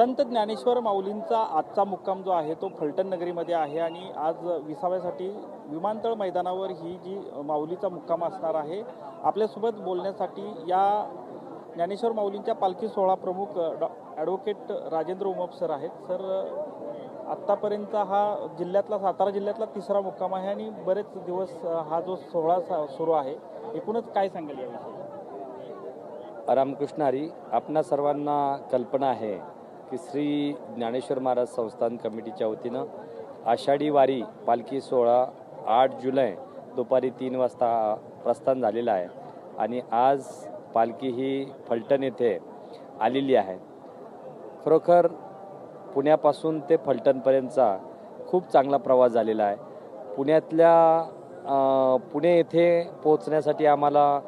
संत ज्ञानेश्वर माऊलींचा आजचा मुक्काम जो आहे तो फलटण नगरीमध्ये आहे आणि आज विसाव्यासाठी विमानतळ मैदानावर ही जी माऊलीचा मुक्काम असणार आहे। आपल्यासोबत बोलण्यासाठी या ज्ञानेश्वर माऊलींच्या पालखी सोहळा प्रमुख ॲडव्होकेट राजेंद्र उमप सर आहेत। सर, आत्तापर्यंत हा जिल्ह्यातला सातारा जिल्ह्यातला तिसरा मुक्काम आहे आणि बरेच दिवस हा जो सोहळा सुरू आहे, एकूणच काय सांगाल याविषयी? रामकृष्ण हरी, आपणा सर्वांना कल्पना आहे की श्री ज्ञानेश्वर महाराज संस्थान कमिटीच्या वतीनं आषाढी वारी पालखी सोहळा 8 जुलै दुपारी 3 वाजता प्रस्थान झालेला आहे आणि आज पालखी ही फलटण येथे आलेली आहे। खरोखर पुण्यापासून ते फलटणपर्यंतचा खूप चांगला प्रवास झालेला आहे। पुणे येथे पोहोचण्यासाठी आम्हाला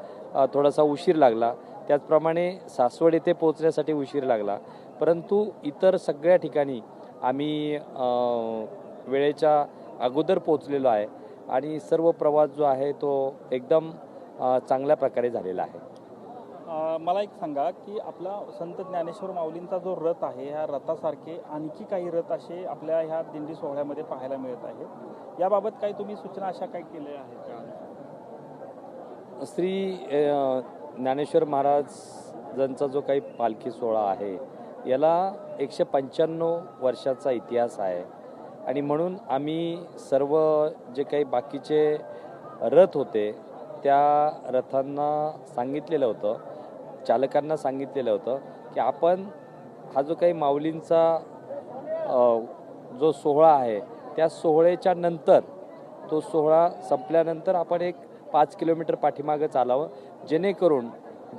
थोडासा उशीर लागला, त्याचप्रमाणे सासवड येथे पोहोचण्यासाठी उशीर लागला, परंतु इतर सगळ्या ठिकाणी आम्ही वेळेच्या अगोदर पोहोचलेलो आहे आणि सर्व प्रवास जो आहे तो एकदम चांगल्या प्रकारे झालेला आहे। मला एक सांगा की आपला संत ज्ञानेश्वर माऊलींचा जो रथ आहे, ह्या रथासारखे आणखी काही रथ असे आपल्या ह्या दिंडी सोहळ्यामध्ये पाहायला मिळत आहेत। याबाबत काही तुम्ही सूचना अशा काही केल्या आहेत का? श्री ज्ञानेश्वर महाराजांचा जो काही पालखी सोहळा आहे याला 195 वर्षाचा इतिहास आहे आणि म्हणून आम्ही सर्व जे काही बाकीचे रथ होते त्या रथांना सांगितलेलं होतं, चालकांना सांगितलेलं होतं की आपण हा जो काही माऊलींचा जो सोहळा आहे त्या सोहळ्याच्या नंतर, तो सोहळा संपल्यानंतर आपण एक 5 किलोमीटर पाठीमागं चालावं, जेणेकरून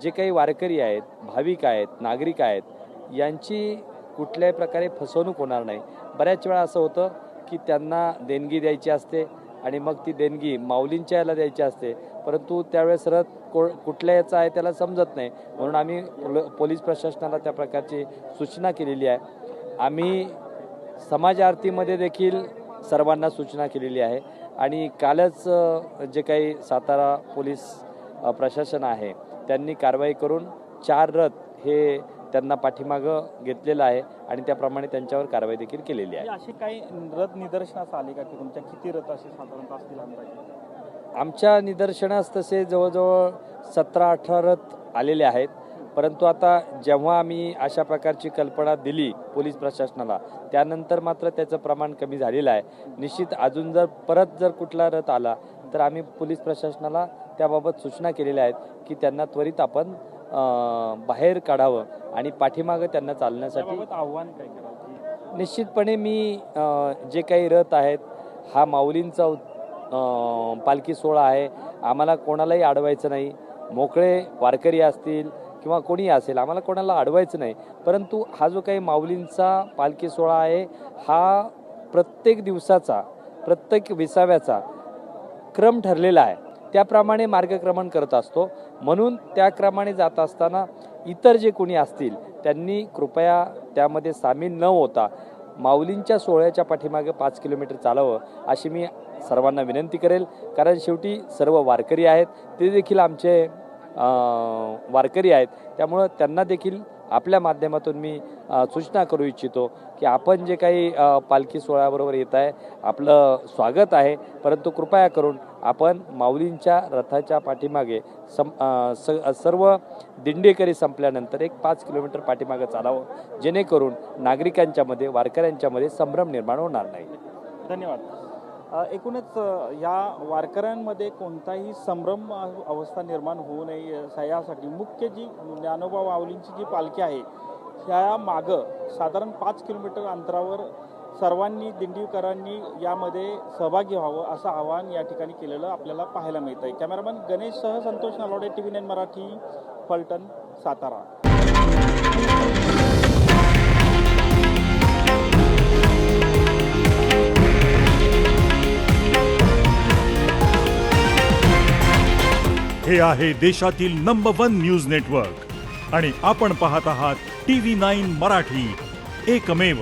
जे काही वारकरी आहेत, भाविक आहेत, नागरिक आहेत, यांची कुठल्याही प्रकारे फसवणूक होणार नाही। बऱ्याच वेळा असं होतं की त्यांना देणगी द्यायची असते आणि मग ती देणगी माऊलींच्या याला द्यायची असते, परंतु त्यावेळेस रथ कुठल्या याचा आहे त्याला समजत नाही, म्हणून आम्ही पोलीस प्रशासनाला त्या प्रकारची सूचना केलेली आहे। आम्ही समाज आरतीमध्ये देखील सर्वांना सूचना केलेली आहे आणि कालच जे काही सातारा पोलीस प्रशासन आहे त्यांनी कारवाई करून 4 रथ हे त्यांना पाठीमागं घेतलेलं आहे आणि त्याप्रमाणे त्यांच्यावर कारवाई देखील केलेली आहे। असे काही रथ निदर्शनास आले का की तुमच्या किती रथ असे साधारणतः असतील अंदाजे? आमच्या निदर्शनास तसे जवळजवळ 17-18 रथ आलेले आहेत, परंतु आता जेव्हा आम्ही अशा प्रकारची कल्पना दिली पोलीस प्रशासनाला त्यानंतर मात्र त्याचं प्रमाण कमी झालेलं आहे। निश्चित अजून जर कुठला रथ आला तर आम्ही पोलीस प्रशासनाला त्याबाबत सूचना केलेल्या आहेत की त्यांना त्वरित आपण बाहेर काढावं आणि पाठीमागं त्यांना चालण्यासाठी आव्हान काय करावं? निश्चितपणे मी जे काही रथ आहेत, हा माऊलींचा पालखी सोहळा आहे, आम्हाला कोणालाही अडवायचं नाही। मोकळे वारकरी असतील किंवा कोणी असेल, आम्हाला कोणाला अडवायचं नाही, परंतु हा जो काही माऊलींचा पालखी सोहळा आहे हा प्रत्येक दिवसाचा, प्रत्येक विसाव्याचा क्रम ठरलेला आहे, त्याप्रमाणे मार्गक्रमण करत असतो। म्हणून त्या क्रमाने जात असताना इतर जे कोणी असतील त्यांनी कृपया त्यामध्ये सामील न होता माऊलींच्या सोहळ्याच्या पाठीमागे 5 किलोमीटर चालावं अशी मी सर्वांना विनंती करेल, कारण शेवटी सर्व वारकरी आहेत, ते देखील आमचे वारकरी आहेत, त्यामुळं त्यांना देखील आपल्या माध्यमातून मी सूचना करू इच्छितो की आपण जे काही पालखी सोहळ्याबरोबर येत आहे आपलं स्वागत आहे, परंतु कृपया करून आपण माऊलींच्या रथाच्या पाठीमागे सर्व दिंडेकरी संपल्यानंतर एक 5 किलोमीटर पाठीमागे चालावं, जेणेकरून नागरिकांच्यामध्ये, वारकऱ्यांच्यामध्ये संभ्रम निर्माण होणार नाही। धन्यवाद। एकूणच या वारकऱ्यांमध्ये कोणताही संभ्रम अवस्था निर्माण होऊ नये यासाठी मुख्य जी ज्ञानोबा माऊलींची जी पालखी आहे ह्या मागं साधारण 5 किलोमीटर अंतरावर सर्वांनी, दिंडीकरांनी यामध्ये सहभागी व्हावं असं आवाहन या ठिकाणी केलेलं आपल्याला पाहायला मिळतं आहे। कॅमेरामॅन गणेशसह संतोष नलवडे, TV9 मराठी, फलटण, सातारा। हे आहे देशातील नंबर 1 न्यूज नेटवर्क आणि आपण पाहत आहात TV9 मराठी, एकमेव।